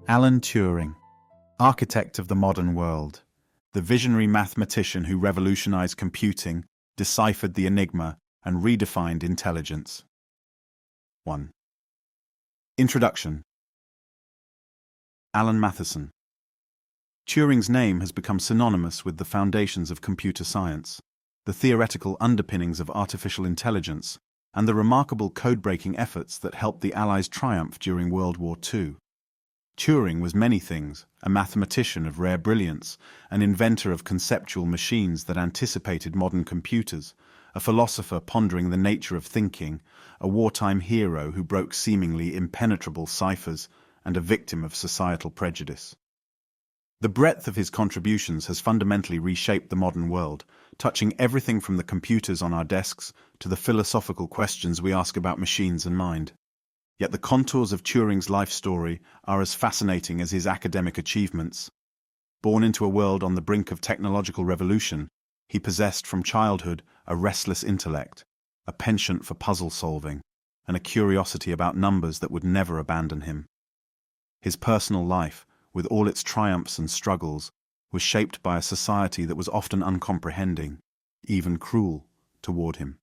Alan Turing, architect of the modern world, the visionary mathematician who revolutionized computing, deciphered the enigma, and redefined intelligence. 1. Introduction. Alan Matheson. Turing's name has become synonymous with the foundations of computer science, the theoretical underpinnings of artificial intelligence, and the remarkable code-breaking efforts that helped the Allies triumph during World War II. Turing was many things: a mathematician of rare brilliance, an inventor of conceptual machines that anticipated modern computers, a philosopher pondering the nature of thinking, a wartime hero who broke seemingly impenetrable ciphers, and a victim of societal prejudice. The breadth of his contributions has fundamentally reshaped the modern world, touching everything from the computers on our desks to the philosophical questions we ask about machines and mind. Yet the contours of Turing's life story are as fascinating as his academic achievements. Born into a world on the brink of technological revolution, he possessed from childhood a restless intellect, a penchant for puzzle solving, and a curiosity about numbers that would never abandon him. His personal life, with all its triumphs and struggles, was shaped by a society that was often uncomprehending, even cruel, toward him.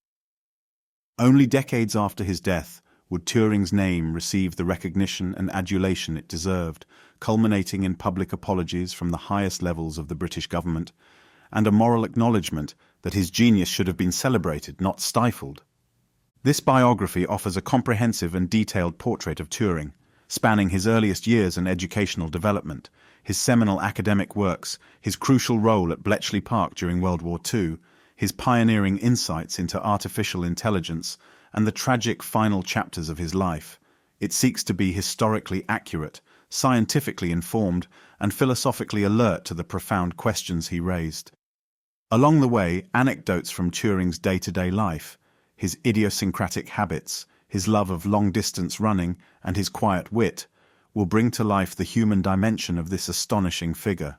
Only decades after his death would Turing's name receive the recognition and adulation it deserved, culminating in public apologies from the highest levels of the British government, and a moral acknowledgement that his genius should have been celebrated, not stifled. This biography offers a comprehensive and detailed portrait of Turing, spanning his earliest years and educational development, his seminal academic works, his crucial role at Bletchley Park during World War II, his pioneering insights into artificial intelligence, and the tragic final chapters of his life. It seeks to be historically accurate, scientifically informed, and philosophically alert to the profound questions he raised. Along the way, anecdotes from Turing's day-to-day life, his idiosyncratic habits, his love of long-distance running, and his quiet wit, will bring to life the human dimension of this astonishing figure.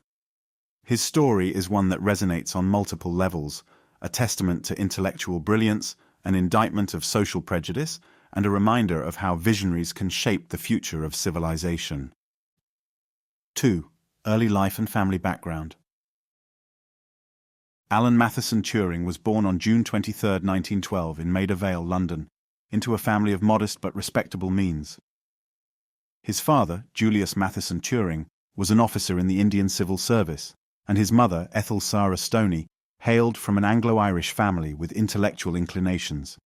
His story is one that resonates on multiple levels, a testament to intellectual brilliance, an indictment of social prejudice, and a reminder of how visionaries can shape the future of civilization. 2. Early life and family background. Alan Matheson Turing was born on June 23, 1912 in Maida Vale, London, into a family of modest but respectable means. His father, Julius Matheson Turing, was an officer in the Indian Civil Service, and his mother, Ethel Sarah Stoney, hailed from an Anglo-Irish family with intellectual inclinations.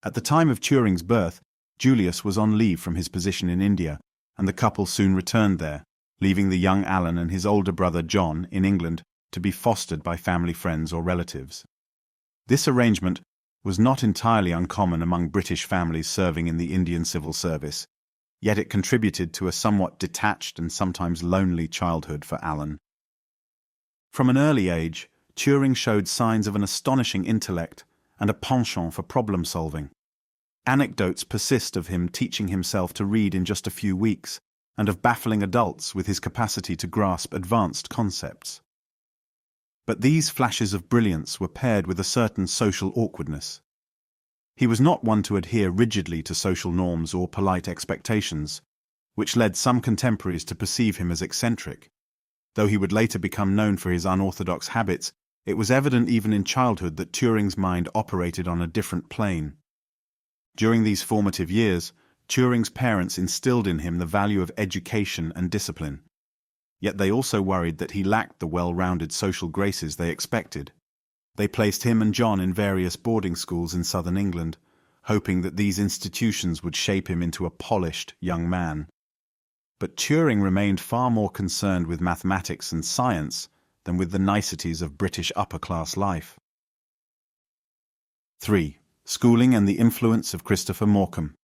At the time of Turing's birth, Julius was on leave from his position in India, and the couple soon returned there, leaving the young Alan and his older brother John in England to be fostered by family friends or relatives. This arrangement was not entirely uncommon among British families serving in the Indian Civil Service, yet it contributed to a somewhat detached and sometimes lonely childhood for Alan. From an early age, Turing showed signs of an astonishing intellect and a penchant for problem-solving. Anecdotes persist of him teaching himself to read in just a few weeks, and of baffling adults with his capacity to grasp advanced concepts. But these flashes of brilliance were paired with a certain social awkwardness. He was not one to adhere rigidly to social norms or polite expectations, which led some contemporaries to perceive him as eccentric. Though he would later become known for his unorthodox habits, it was evident even in childhood that Turing's mind operated on a different plane. During these formative years, Turing's parents instilled in him the value of education and discipline. Yet they also worried that he lacked the well-rounded social graces they expected. They placed him and John in various boarding schools in southern England, hoping that these institutions would shape him into a polished young man. But Turing remained far more concerned with mathematics and science than with the niceties of British upper-class life. 3. Schooling and the influence of Christopher Morcom.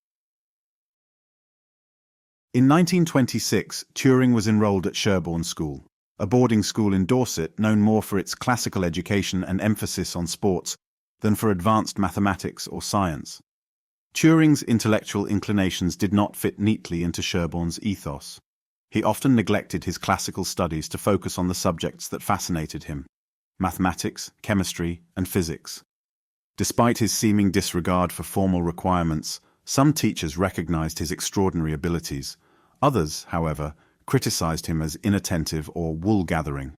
In 1926, Turing was enrolled at Sherborne School, a boarding school in Dorset known more for its classical education and emphasis on sports than for advanced mathematics or science. Turing's intellectual inclinations did not fit neatly into Sherborne's ethos. He often neglected his classical studies to focus on the subjects that fascinated him: mathematics, chemistry, and physics. Despite his seeming disregard for formal requirements, some teachers recognized his extraordinary abilities. Others, however, criticized him as inattentive or wool-gathering.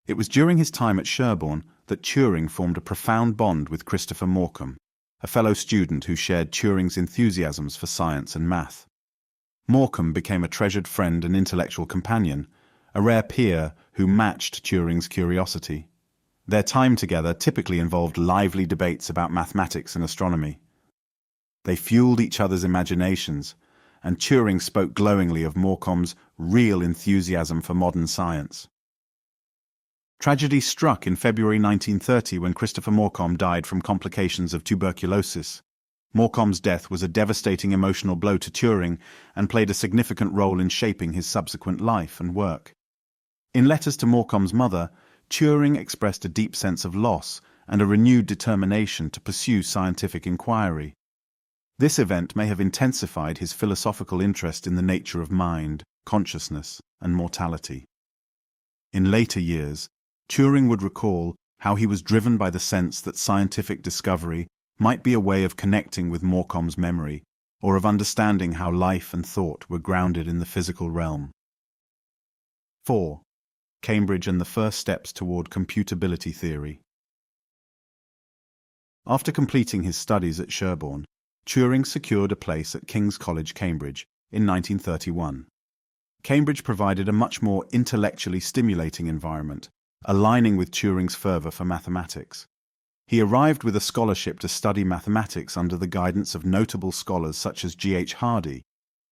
It was during his time at Sherborne that Turing formed a profound bond with Christopher Morcom, a fellow student who shared Turing's enthusiasms for science and math. Morcom became a treasured friend and intellectual companion, a rare peer who matched Turing's curiosity. Their time together typically involved lively debates about mathematics and astronomy. They fueled each other's imaginations, and Turing spoke glowingly of Morcom's real enthusiasm for modern science. Tragedy struck in February 1930 when Christopher Morcom died from complications of tuberculosis. Morcom's death was a devastating emotional blow to Turing and played a significant role in shaping his subsequent life and work. In letters to Morcom's mother, Turing expressed a deep sense of loss and a renewed determination to pursue scientific inquiry. This event may have intensified his philosophical interest in the nature of mind, consciousness, and mortality. In later years, Turing would recall how he was driven by the sense that scientific discovery might be a way of connecting with Morcom's memory, or of understanding how life and thought were grounded in the physical realm. 4. Cambridge and the first steps toward computability theory. After completing his studies at Sherborne, Turing secured a place at King's College, Cambridge, in 1931. Cambridge provided a much more intellectually stimulating environment, aligning with Turing's fervor for mathematics. He arrived with a scholarship to study mathematics under the guidance of notable scholars such as G.H. Hardy,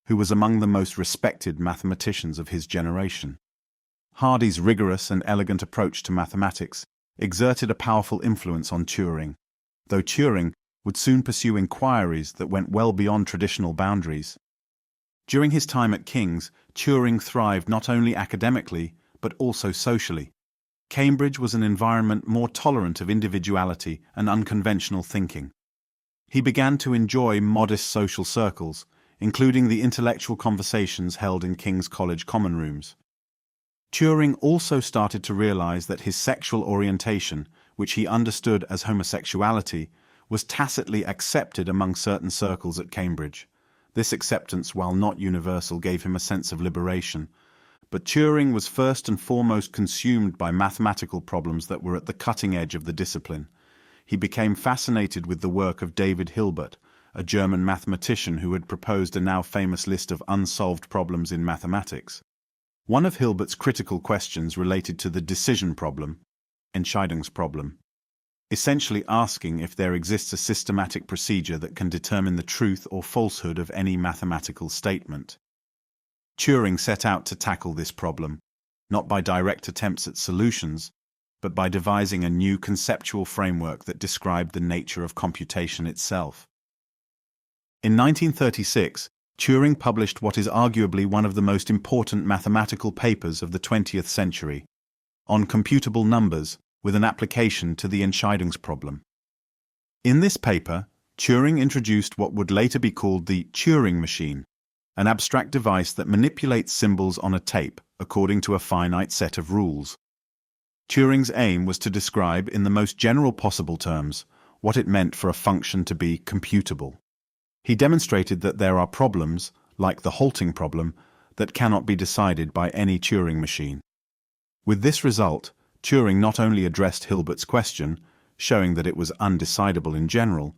who was among the most respected mathematicians of his generation. Hardy's rigorous and elegant approach to mathematics exerted a powerful influence on Turing, though Turing would soon pursue inquiries that went well beyond traditional boundaries. During his time at King's, Turing thrived not only academically, but also socially. Cambridge was an environment more tolerant of individuality and unconventional thinking. He began to enjoy modest social circles, including the intellectual conversations held in King's College common rooms. Turing also started to realize that his sexual orientation, which he understood as homosexuality, was tacitly accepted among certain circles at Cambridge. This acceptance, while not universal, gave him a sense of liberation. But Turing was first and foremost consumed by mathematical problems that were at the cutting edge of the discipline. He became fascinated with the work of David Hilbert, a German mathematician who had proposed a now famous list of unsolved problems in mathematics. One of Hilbert's critical questions related to the decision problem, Entscheidungsproblem, essentially asking if there exists a systematic procedure that can determine the truth or falsehood of any mathematical statement. Turing set out to tackle this problem, not by direct attempts at solutions, but by devising a new conceptual framework that described the nature of computation itself. In 1936, Turing published what is arguably one of the most important mathematical papers of the 20th century, on computable numbers with an application to the Entscheidungsproblem. In this paper, Turing introduced what would later be called the Turing machine, an abstract device that manipulates symbols on a tape according to a finite set of rules. Turing's aim was to describe, in the most general possible terms, what it meant for a function to be computable. He demonstrated that there are problems, like the halting problem, that cannot be decided by any Turing machine. With this result, Turing not only addressed Hilbert's question, showing that it was undecidable in general,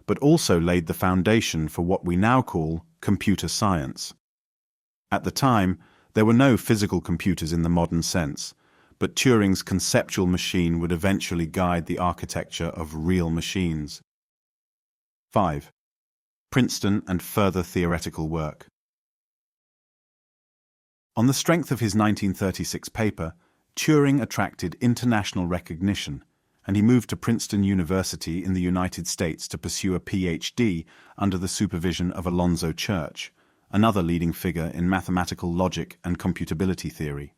but also laid the foundation for what we now call computer science. At the time, there were no physical computers in the modern sense, but Turing's conceptual machine would eventually guide the architecture of real machines. 5. Princeton and further theoretical work. On the strength of his 1936 paper, Turing attracted international recognition, and he moved to Princeton University in the United States to pursue a PhD under the supervision of Alonzo Church, another leading figure in mathematical logic and computability theory.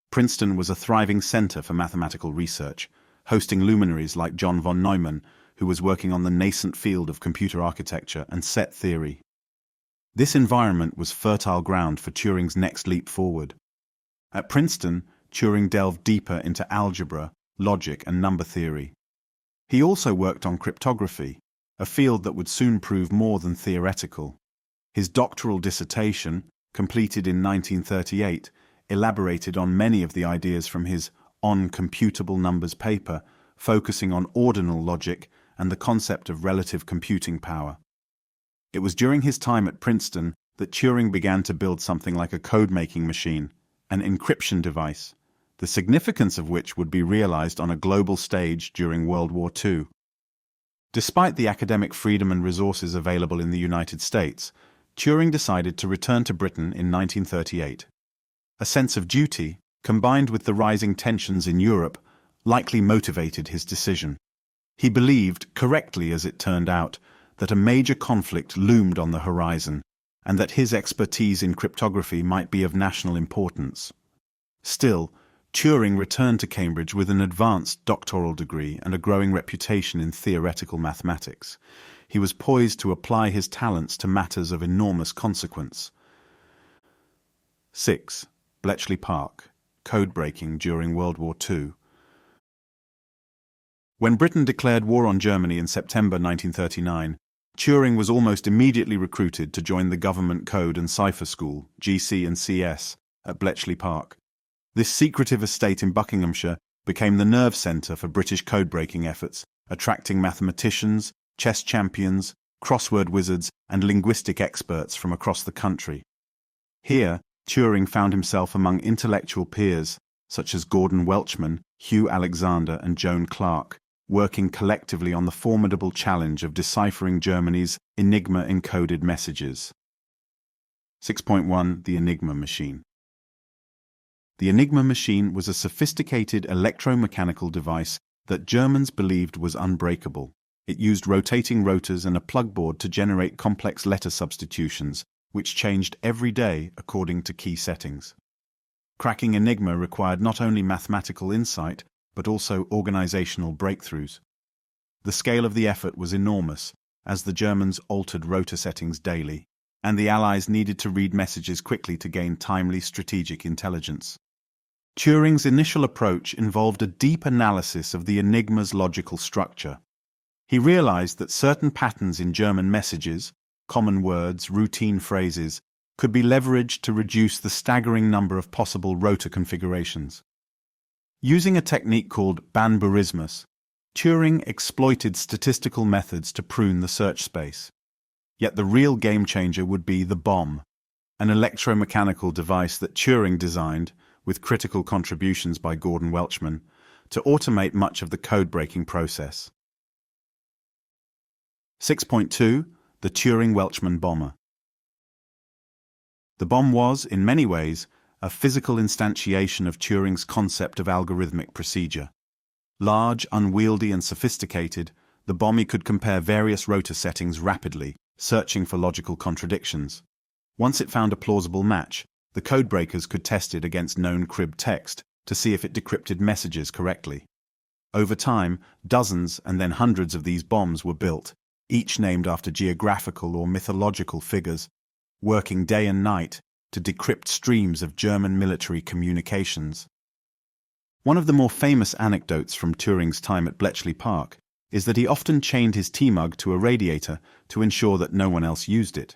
Princeton was a thriving center for mathematical research, hosting luminaries like John von Neumann, who was working on the nascent field of computer architecture and set theory. This environment was fertile ground for Turing's next leap forward. At Princeton, Turing delved deeper into algebra, logic, and number theory. He also worked on cryptography, a field that would soon prove more than theoretical. His doctoral dissertation, completed in 1938, elaborated on many of the ideas from his On Computable Numbers paper, focusing on ordinal logic and the concept of relative computing power. It was during his time at Princeton that Turing began to build something like a code-making machine, an encryption device, the significance of which would be realized on a global stage during World War II. Despite the academic freedom and resources available in the United States, Turing decided to return to Britain in 1938. A sense of duty, combined with the rising tensions in Europe, likely motivated his decision. He believed, correctly as it turned out, that a major conflict loomed on the horizon, and that his expertise in cryptography might be of national importance. Still, Turing returned to Cambridge with an advanced doctoral degree and a growing reputation in theoretical mathematics. He was poised to apply his talents to matters of enormous consequence. 6. Bletchley Park, code-breaking during World War II. When Britain declared war on Germany in September 1939, Turing was almost immediately recruited to join the Government Code and Cipher School, GC and CS, at Bletchley Park. This secretive estate in Buckinghamshire became the nerve centre for British code-breaking efforts, attracting mathematicians, chess champions, crossword wizards, and linguistic experts from across the country. Here, Turing found himself among intellectual peers, such as Gordon Welchman, Hugh Alexander, and Joan Clarke, working collectively on the formidable challenge of deciphering Germany's Enigma-encoded messages. 6.1. The Enigma Machine. The Enigma machine was a sophisticated electromechanical device that Germans believed was unbreakable. It used rotating rotors and a plugboard to generate complex letter substitutions, which changed every day according to key settings. Cracking Enigma required not only mathematical insight, but also organizational breakthroughs. The scale of the effort was enormous, as the Germans altered rotor settings daily, and the Allies needed to read messages quickly to gain timely strategic intelligence. Turing's initial approach involved a deep analysis of the Enigma's logical structure. He realized that certain patterns in German messages, common words, routine phrases, could be leveraged to reduce the staggering number of possible rotor configurations. Using a technique called banburismus, Turing exploited statistical methods to prune the search space. Yet the real game-changer would be the bomb, an electromechanical device that Turing designed, with critical contributions by Gordon Welchman, to automate much of the code-breaking process. 6.2. The Turing-Welchman Bomber. The bomb was, in many ways, a physical instantiation of Turing's concept of algorithmic procedure. Large, unwieldy, and sophisticated, the bomb could compare various rotor settings rapidly, searching for logical contradictions. Once it found a plausible match, the codebreakers could test it against known crib text to see if it decrypted messages correctly. Over time, dozens and then hundreds of these bombs were built, each named after geographical or mythological figures, working day and night to decrypt streams of German military communications. One of the more famous anecdotes from Turing's time at Bletchley Park is that he often chained his tea mug to a radiator to ensure that no one else used it.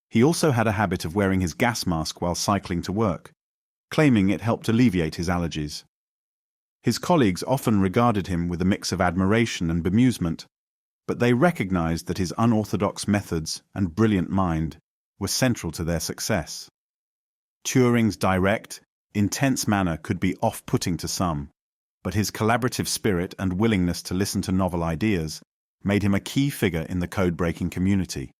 He also had a habit of wearing his gas mask while cycling to work, claiming it helped alleviate his allergies. His colleagues often regarded him with a mix of admiration and bemusement, but they recognized that his unorthodox methods and brilliant mind were central to their success. Turing's direct, intense manner could be off-putting to some, but his collaborative spirit and willingness to listen to novel ideas made him a key figure in the code-breaking community.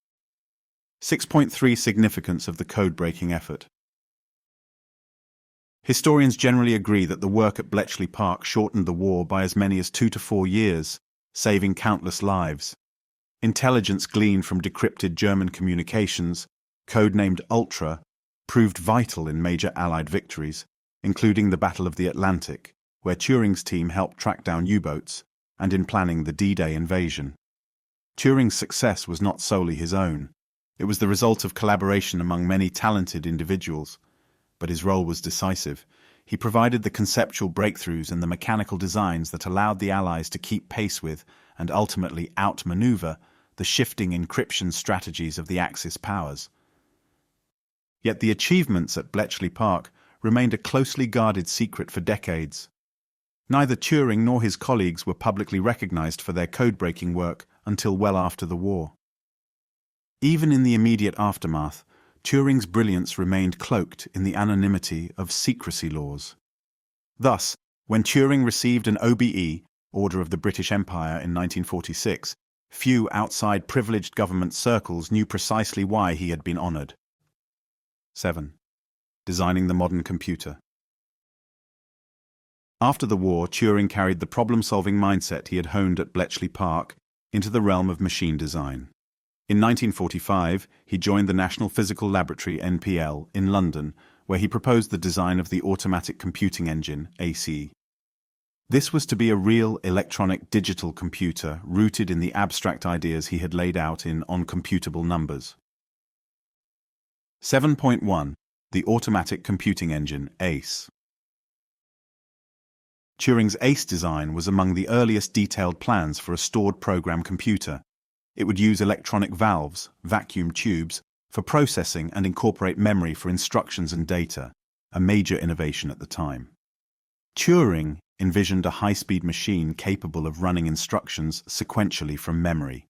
6.3. Significance of the code-breaking effort. Historians generally agree that the work at Bletchley Park shortened the war by as many as 2 to 4 years, saving countless lives. Intelligence gleaned from decrypted German communications, codenamed Ultra, proved vital in major Allied victories, including the Battle of the Atlantic, where Turing's team helped track down U-boats, and in planning the D-Day invasion. Turing's success was not solely his own. It was the result of collaboration among many talented individuals, but his role was decisive. He provided the conceptual breakthroughs and the mechanical designs that allowed the Allies to keep pace with, and ultimately outmaneuver, the shifting encryption strategies of the Axis powers. Yet the achievements at Bletchley Park remained a closely guarded secret for decades. Neither Turing nor his colleagues were publicly recognized for their code-breaking work until well after the war. Even in the immediate aftermath, Turing's brilliance remained cloaked in the anonymity of secrecy laws. Thus, when Turing received an OBE, Order of the British Empire, in 1946, few outside privileged government circles knew precisely why he had been honored. 7. Designing the modern computer. After the war, Turing carried the problem-solving mindset he had honed at Bletchley Park into the realm of machine design. In 1945, he joined the National Physical Laboratory (NPL) in London, where he proposed the design of the Automatic Computing Engine (ACE). This was to be a real electronic digital computer rooted in the abstract ideas he had laid out in On Computable Numbers. 7.1. The Automatic Computing Engine (ACE). Turing's ACE design was among the earliest detailed plans for a stored program computer. It would use electronic valves, vacuum tubes, for processing and incorporate memory for instructions and data, a major innovation at the time. Turing envisioned a high-speed machine capable of running instructions sequentially from memory,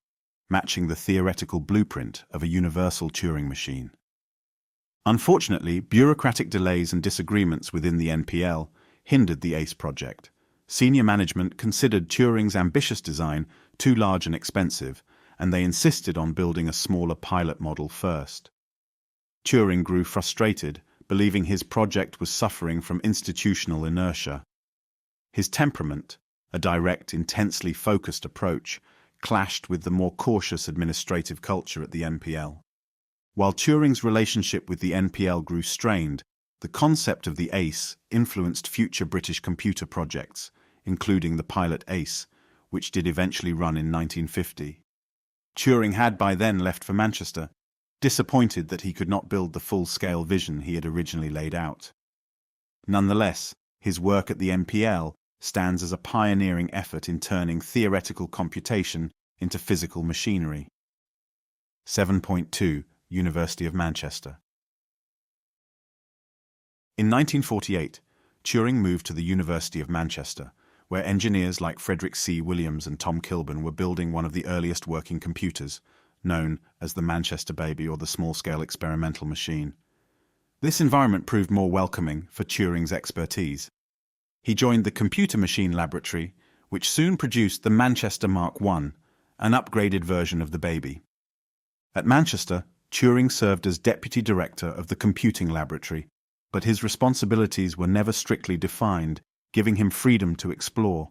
matching the theoretical blueprint of a universal Turing machine. Unfortunately, bureaucratic delays and disagreements within the NPL hindered the ACE project. Senior management considered Turing's ambitious design too large and expensive, and they insisted on building a smaller pilot model first. Turing grew frustrated, believing his project was suffering from institutional inertia. His temperament, a direct, intensely focused approach, clashed with the more cautious administrative culture at the NPL. While Turing's relationship with the NPL grew strained, the concept of the ACE influenced future British computer projects, including the pilot ACE, which did eventually run in 1950. Turing had by then left for Manchester, disappointed that he could not build the full-scale vision he had originally laid out. Nonetheless, his work at the NPL stands as a pioneering effort in turning theoretical computation into physical machinery. 7.2. University of Manchester. In 1948, Turing moved to the University of Manchester, where engineers like Frederick C. Williams and Tom Kilburn were building one of the earliest working computers, known as the Manchester Baby or the small-scale experimental machine. This environment proved more welcoming for Turing's expertise. He joined the Computer Machine Laboratory, which soon produced the Manchester Mark I, an upgraded version of the Baby. At Manchester, Turing served as deputy director of the Computing Laboratory, but his responsibilities were never strictly defined, giving him freedom to explore.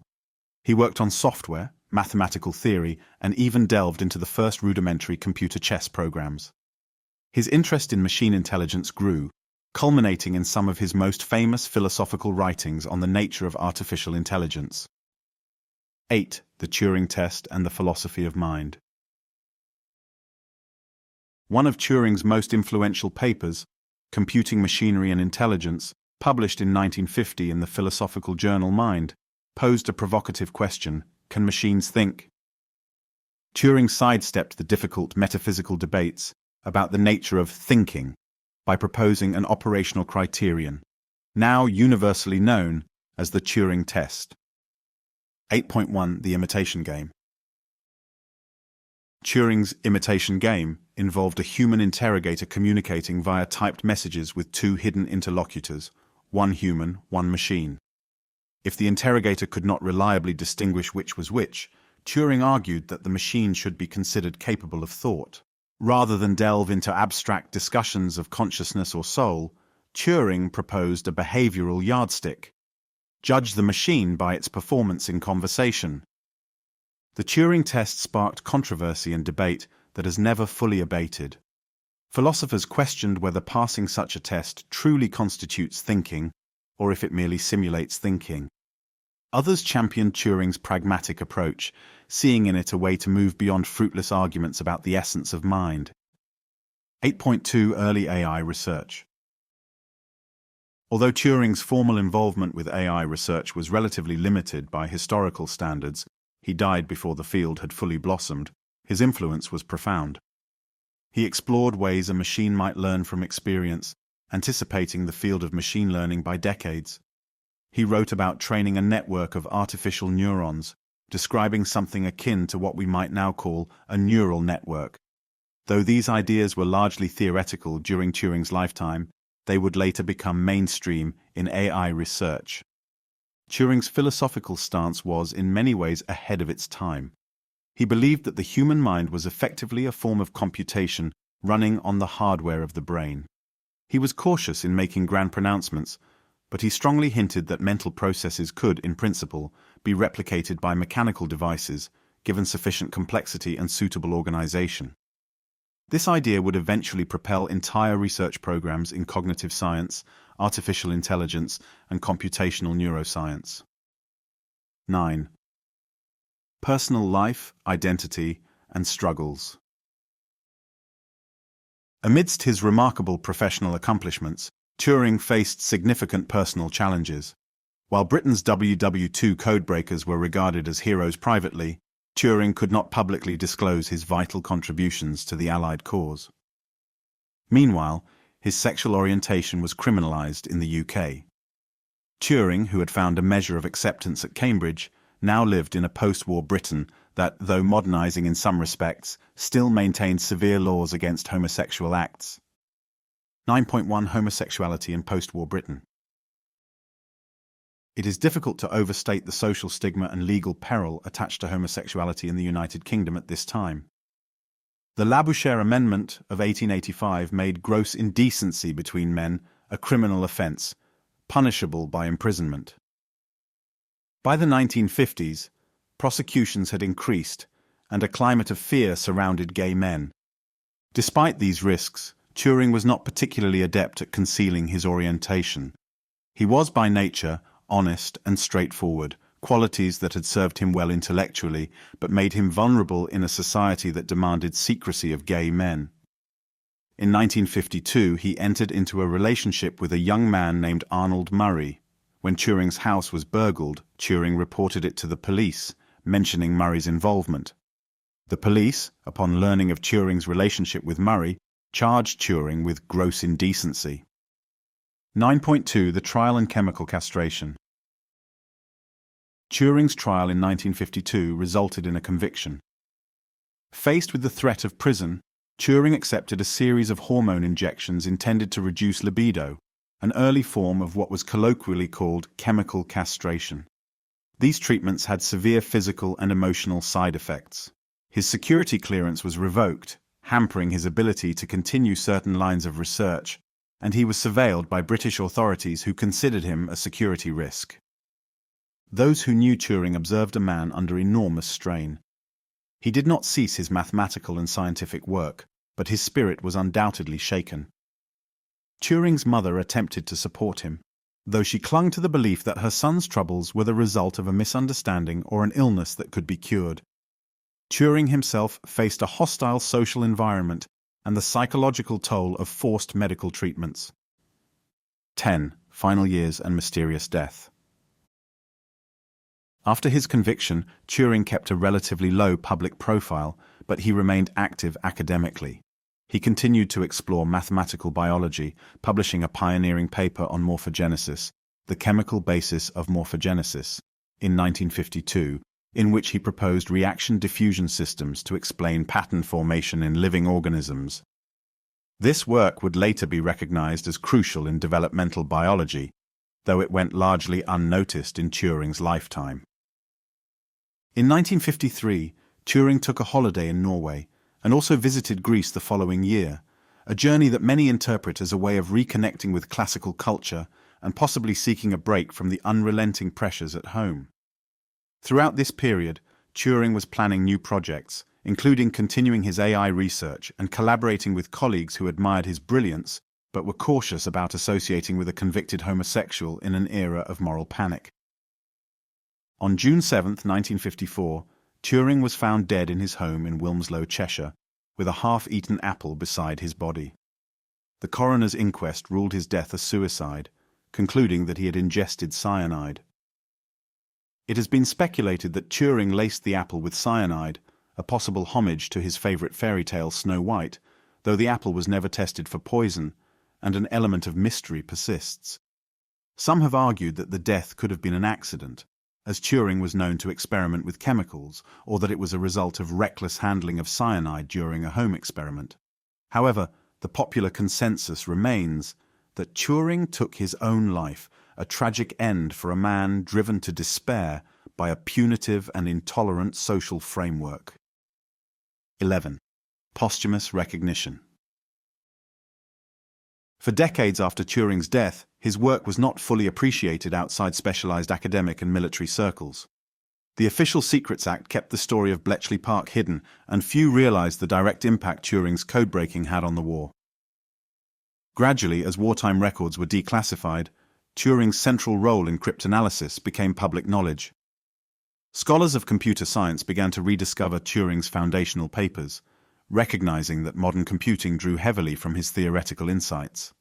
He worked on software, mathematical theory, and even delved into the first rudimentary computer chess programs. His interest in machine intelligence grew, culminating in some of his most famous philosophical writings on the nature of artificial intelligence. 8. The Turing Test and the Philosophy of Mind. One of Turing's most influential papers, Computing Machinery and Intelligence, published in 1950 in the philosophical journal Mind, posed a provocative question: can machines think? Turing sidestepped the difficult metaphysical debates about the nature of thinking by proposing an operational criterion, now universally known as the Turing test. 8.1. The Imitation Game. Turing's imitation game involved a human interrogator communicating via typed messages with two hidden interlocutors, one human, one machine. If the interrogator could not reliably distinguish which was which, Turing argued that the machine should be considered capable of thought. Rather than delve into abstract discussions of consciousness or soul, Turing proposed a behavioral yardstick: judge the machine by its performance in conversation. The Turing test sparked controversy and debate that has never fully abated. Philosophers questioned whether passing such a test truly constitutes thinking, or if it merely simulates thinking. Others championed Turing's pragmatic approach, seeing in it a way to move beyond fruitless arguments about the essence of mind. 8.2. Early AI research. Although Turing's formal involvement with AI research was relatively limited by historical standards, he died before the field had fully blossomed, his influence was profound. He explored ways a machine might learn from experience, anticipating the field of machine learning by decades. He wrote about training a network of artificial neurons, describing something akin to what we might now call a neural network. Though these ideas were largely theoretical during Turing's lifetime, they would later become mainstream in AI research. Turing's philosophical stance was, in many ways, ahead of its time. He believed that the human mind was effectively a form of computation running on the hardware of the brain. He was cautious in making grand pronouncements, but he strongly hinted that mental processes could, in principle, be replicated by mechanical devices, given sufficient complexity and suitable organization. This idea would eventually propel entire research programs in cognitive science, artificial intelligence, and computational neuroscience. 9. Personal life, identity, and struggles. Amidst his remarkable professional accomplishments, Turing faced significant personal challenges. While Britain's WW2 codebreakers were regarded as heroes privately, Turing could not publicly disclose his vital contributions to the Allied cause. Meanwhile, his sexual orientation was criminalized in the UK. Turing, who had found a measure of acceptance at Cambridge, now lived in a post-war Britain that, though modernizing in some respects, still maintained severe laws against homosexual acts. 9.1 Homosexuality in post-war Britain. It is difficult to overstate the social stigma and legal peril attached to homosexuality in the United Kingdom at this time. The Labouchere Amendment of 1885 made gross indecency between men a criminal offence, punishable by imprisonment. By the 1950s, prosecutions had increased, and a climate of fear surrounded gay men. Despite these risks, Turing was not particularly adept at concealing his orientation. He was by nature honest and straightforward, qualities that had served him well intellectually, but made him vulnerable in a society that demanded secrecy of gay men. In 1952, he entered into a relationship with a young man named Arnold Murray. When Turing's house was burgled, Turing reported it to the police, mentioning Murray's involvement. The police, upon learning of Turing's relationship with Murray, charged Turing with gross indecency. 9.2 The trial and chemical castration. Turing's trial in 1952 resulted in a conviction. Faced with the threat of prison, Turing accepted a series of hormone injections intended to reduce libido, an early form of what was colloquially called chemical castration. These treatments had severe physical and emotional side effects. His security clearance was revoked, hampering his ability to continue certain lines of research, and he was surveilled by British authorities who considered him a security risk. Those who knew Turing observed a man under enormous strain. He did not cease his mathematical and scientific work, but his spirit was undoubtedly shaken. Turing's mother attempted to support him, though she clung to the belief that her son's troubles were the result of a misunderstanding or an illness that could be cured. Turing himself faced a hostile social environment and the psychological toll of forced medical treatments. 10. Final years and mysterious death. After his conviction, Turing kept a relatively low public profile, but he remained active academically. He continued to explore mathematical biology, publishing a pioneering paper on morphogenesis, the chemical basis of morphogenesis, in 1952, in which he proposed reaction diffusion systems to explain pattern formation in living organisms. This work would later be recognized as crucial in developmental biology, though it went largely unnoticed in Turing's lifetime. In 1953, Turing took a holiday in Norway and also visited Greece the following year, a journey that many interpret as a way of reconnecting with classical culture and possibly seeking a break from the unrelenting pressures at home. Throughout this period, Turing was planning new projects, including continuing his AI research and collaborating with colleagues who admired his brilliance but were cautious about associating with a convicted homosexual in an era of moral panic. On June 7, 1954, Turing was found dead in his home in Wilmslow, Cheshire, with a half-eaten apple beside his body. The coroner's inquest ruled his death a suicide, concluding that he had ingested cyanide. It has been speculated that Turing laced the apple with cyanide, a possible homage to his favorite fairy tale Snow White, though the apple was never tested for poison, and an element of mystery persists. Some have argued that the death could have been an accident, as Turing was known to experiment with chemicals, or that it was a result of reckless handling of cyanide during a home experiment. However, the popular consensus remains that Turing took his own life, a tragic end for a man driven to despair by a punitive and intolerant social framework. 11. Posthumous recognition. For decades after Turing's death, his work was not fully appreciated outside specialized academic and military circles. The Official Secrets Act kept the story of Bletchley Park hidden, and few realized the direct impact Turing's code-breaking had on the war. Gradually, as wartime records were declassified, Turing's central role in cryptanalysis became public knowledge. Scholars of computer science began to rediscover Turing's foundational papers, recognizing that modern computing drew heavily from his theoretical insights.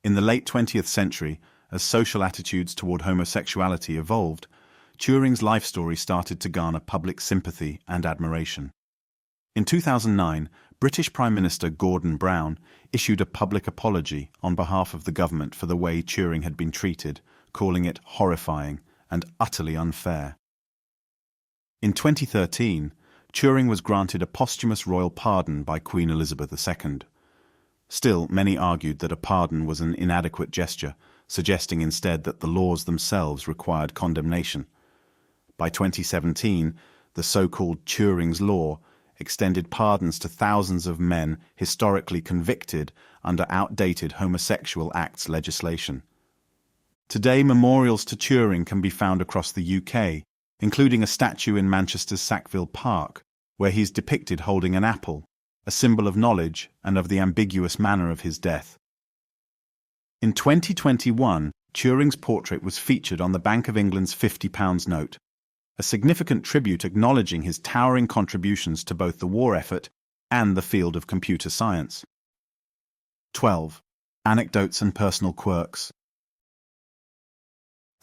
In the late 20th century, as social attitudes toward homosexuality evolved, Turing's life story started to garner public sympathy and admiration. In 2009, British Prime Minister Gordon Brown issued a public apology on behalf of the government for the way Turing had been treated, calling it horrifying and utterly unfair. In 2013, Turing was granted a posthumous royal pardon by Queen Elizabeth II. Still, many argued that a pardon was an inadequate gesture, suggesting instead that the laws themselves required condemnation. By 2017, the so-called Turing's Law extended pardons to thousands of men historically convicted under outdated homosexual acts legislation. Today, memorials to Turing can be found across the UK, including a statue in Manchester's Sackville Park, where he's depicted holding an apple, a symbol of knowledge and of the ambiguous manner of his death. In 2021, Turing's portrait was featured on the Bank of England's £50 note, a significant tribute acknowledging his towering contributions to both the war effort and the field of computer science. 12. Anecdotes and personal quirks.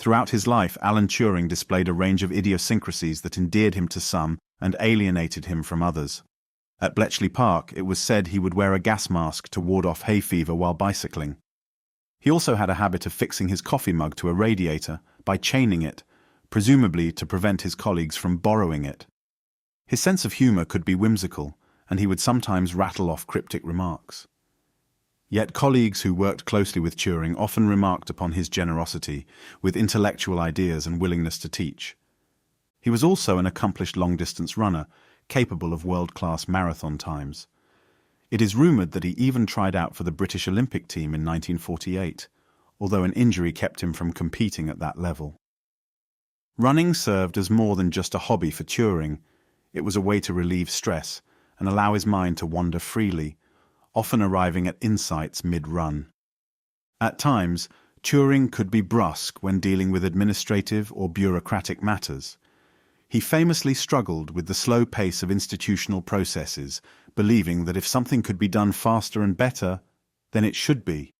Throughout his life, Alan Turing displayed a range of idiosyncrasies that endeared him to some and alienated him from others. At Bletchley Park, it was said he would wear a gas mask to ward off hay fever while bicycling. He also had a habit of fixing his coffee mug to a radiator by chaining it, presumably to prevent his colleagues from borrowing it. His sense of humor could be whimsical, and he would sometimes rattle off cryptic remarks. Yet colleagues who worked closely with Turing often remarked upon his generosity, with intellectual ideas and willingness to teach. He was also an accomplished long-distance runner, capable of world-class marathon times. It is rumored that he even tried out for the British Olympic team in 1948, although an injury kept him from competing at that level. Running served as more than just a hobby for Turing. It was a way to relieve stress and allow his mind to wander freely, often arriving at insights mid-run. At times, Turing could be brusque when dealing with administrative or bureaucratic matters. He famously struggled with the slow pace of institutional processes, believing that if something could be done faster and better, then it should be.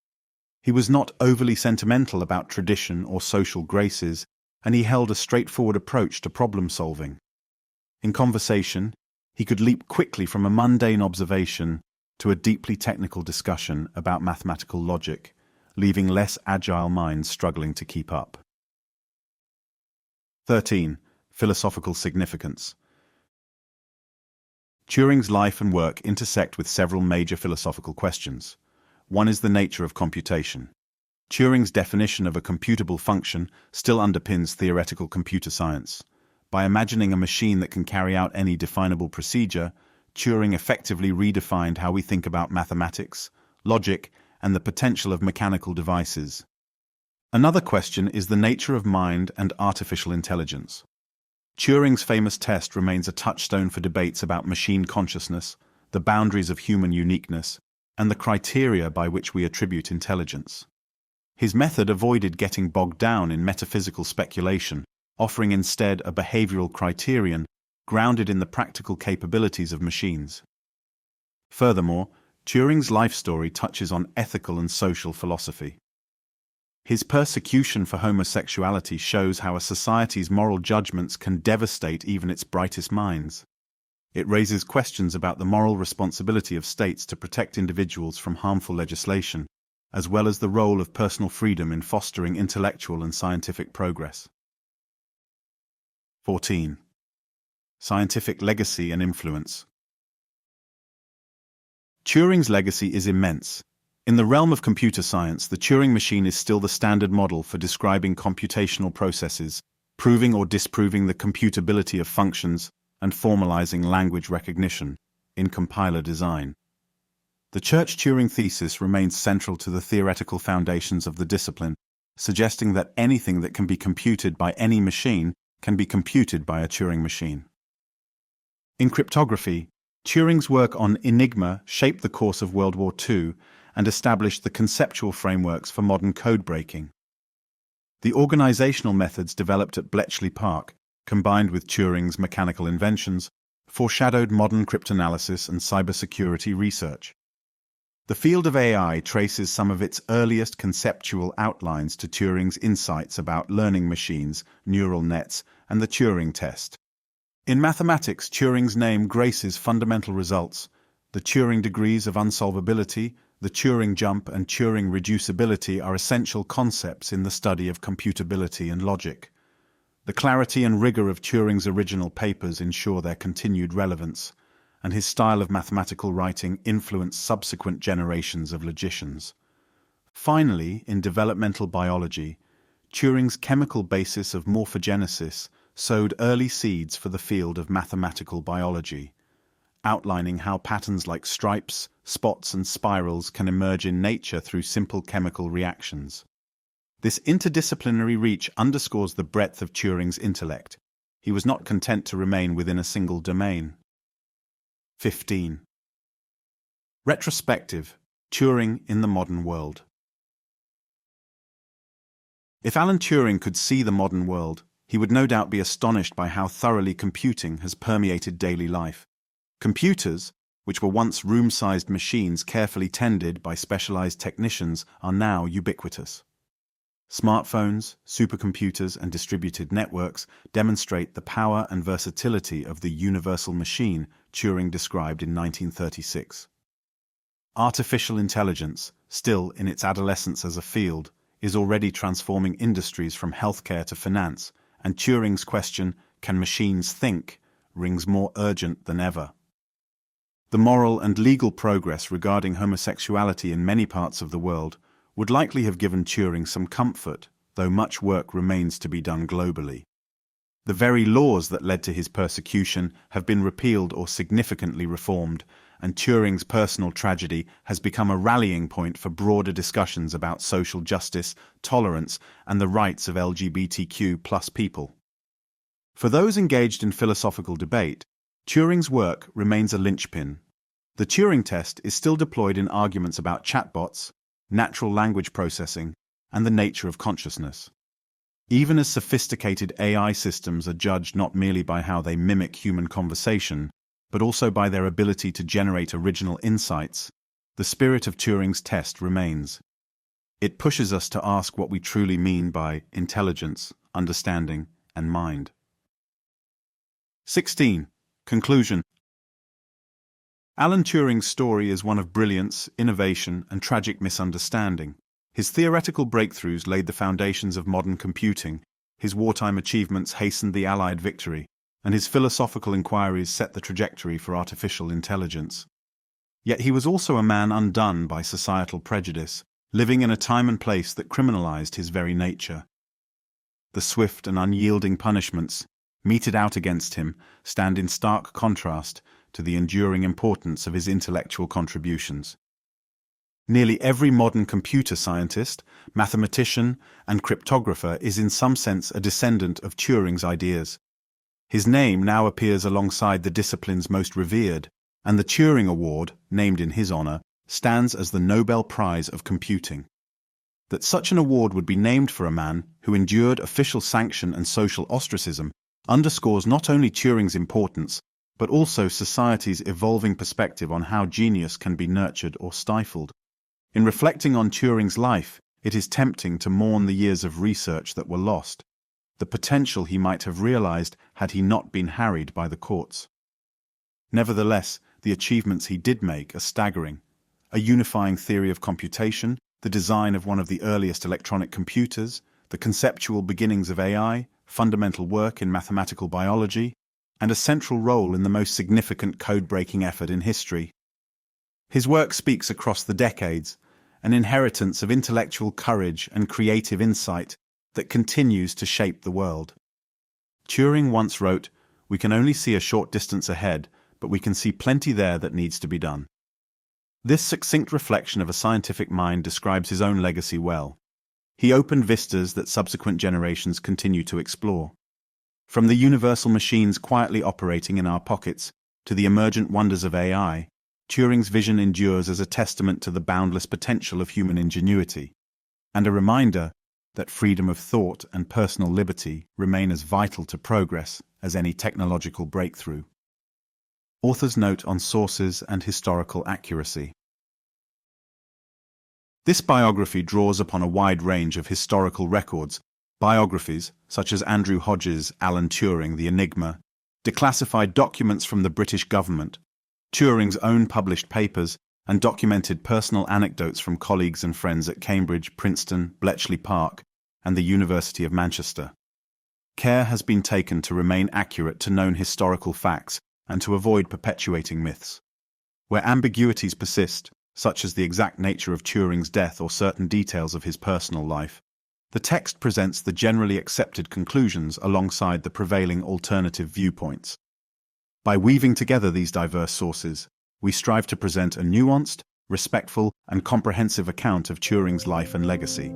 He was not overly sentimental about tradition or social graces, and he held a straightforward approach to problem-solving. In conversation, he could leap quickly from a mundane observation to a deeply technical discussion about mathematical logic, leaving less agile minds struggling to keep up. 13. Philosophical significance. Turing's life and work intersect with several major philosophical questions. One is the nature of computation. Turing's definition of a computable function still underpins theoretical computer science. By imagining a machine that can carry out any definable procedure, Turing effectively redefined how we think about mathematics, logic, and the potential of mechanical devices. Another question is the nature of mind and artificial intelligence. Turing's famous test remains a touchstone for debates about machine consciousness, the boundaries of human uniqueness, and the criteria by which we attribute intelligence. His method avoided getting bogged down in metaphysical speculation, offering instead a behavioral criterion grounded in the practical capabilities of machines. Furthermore, Turing's life story touches on ethical and social philosophy. His persecution for homosexuality shows how a society's moral judgments can devastate even its brightest minds. It raises questions about the moral responsibility of states to protect individuals from harmful legislation, as well as the role of personal freedom in fostering intellectual and scientific progress. 14. Scientific legacy and influence. Turing's legacy is immense. In the realm of computer science, the Turing machine is still the standard model for describing computational processes, proving or disproving the computability of functions, and formalizing language recognition in compiler design. The Church-Turing thesis remains central to the theoretical foundations of the discipline, suggesting that anything that can be computed by any machine can be computed by a Turing machine. In cryptography, Turing's work on Enigma shaped the course of World War II and established the conceptual frameworks for modern code breaking. The organizational methods developed at Bletchley Park, combined with Turing's mechanical inventions, foreshadowed modern cryptanalysis and cybersecurity research. The field of AI traces some of its earliest conceptual outlines to Turing's insights about learning machines, neural nets, and the Turing test. In mathematics, Turing's name graces fundamental results. The Turing degrees of unsolvability, the Turing jump, and Turing reducibility are essential concepts in the study of computability and logic. The clarity and rigor of Turing's original papers ensure their continued relevance, and his style of mathematical writing influenced subsequent generations of logicians. Finally, in developmental biology, Turing's chemical basis of morphogenesis sowed early seeds for the field of mathematical biology, outlining how patterns like stripes, spots, and spirals can emerge in nature through simple chemical reactions. This interdisciplinary reach underscores the breadth of Turing's intellect. He was not content to remain within a single domain. 15. Retrospective: Turing in the modern world. If Alan Turing could see the modern world, he would no doubt be astonished by how thoroughly computing has permeated daily life. Computers, which were once room-sized machines carefully tended by specialized technicians, are now ubiquitous. Smartphones, supercomputers, and distributed networks demonstrate the power and versatility of the universal machine Turing described in 1936. Artificial intelligence, still in its adolescence as a field, is already transforming industries from healthcare to finance, and Turing's question, "Can machines think?" rings more urgent than ever. The moral and legal progress regarding homosexuality in many parts of the world would likely have given Turing some comfort, though much work remains to be done globally. The very laws that led to his persecution have been repealed or significantly reformed, and Turing's personal tragedy has become a rallying point for broader discussions about social justice, tolerance, and the rights of LGBTQ+ people. For those engaged in philosophical debate, Turing's work remains a linchpin. The Turing test is still deployed in arguments about chatbots, natural language processing, and the nature of consciousness. Even as sophisticated AI systems are judged not merely by how they mimic human conversation, but also by their ability to generate original insights, the spirit of Turing's test remains. It pushes us to ask what we truly mean by intelligence, understanding, and mind. 16. Conclusion. Alan Turing's story is one of brilliance, innovation, and tragic misunderstanding. His theoretical breakthroughs laid the foundations of modern computing, his wartime achievements hastened the Allied victory, and his philosophical inquiries set the trajectory for artificial intelligence. Yet he was also a man undone by societal prejudice, living in a time and place that criminalized his very nature. The swift and unyielding punishments meted out against him stand in stark contrast to the enduring importance of his intellectual contributions. Nearly every modern computer scientist, mathematician, and cryptographer is in some sense a descendant of Turing's ideas. His name now appears alongside the discipline's most revered, and the Turing Award, named in his honor, stands as the Nobel Prize of Computing. That such an award would be named for a man who endured official sanction and social ostracism underscores not only Turing's importance, but also society's evolving perspective on how genius can be nurtured or stifled. In reflecting on Turing's life, it is tempting to mourn the years of research that were lost, the potential he might have realized had he not been harried by the courts. Nevertheless, the achievements he did make are staggering. A unifying theory of computation, the design of one of the earliest electronic computers, the conceptual beginnings of AI, fundamental work in mathematical biology, and a central role in the most significant code-breaking effort in history. His work speaks across the decades, an inheritance of intellectual courage and creative insight that continues to shape the world. Turing once wrote, "We can only see a short distance ahead, but we can see plenty there that needs to be done." This succinct reflection of a scientific mind describes his own legacy well. He opened vistas that subsequent generations continue to explore. From the universal machines quietly operating in our pockets to the emergent wonders of AI, Turing's vision endures as a testament to the boundless potential of human ingenuity, and a reminder that freedom of thought and personal liberty remain as vital to progress as any technological breakthrough. Author's note on sources and historical accuracy. This biography draws upon a wide range of historical records. Biographies, such as Andrew Hodges' Alan Turing, The Enigma, declassified documents from the British government, Turing's own published papers, and documented personal anecdotes from colleagues and friends at Cambridge, Princeton, Bletchley Park, and the University of Manchester. Care has been taken to remain accurate to known historical facts and to avoid perpetuating myths. Where ambiguities persist, such as the exact nature of Turing's death or certain details of his personal life, the text presents the generally accepted conclusions alongside the prevailing alternative viewpoints. By weaving together these diverse sources, we strive to present a nuanced, respectful, and comprehensive account of Turing's life and legacy.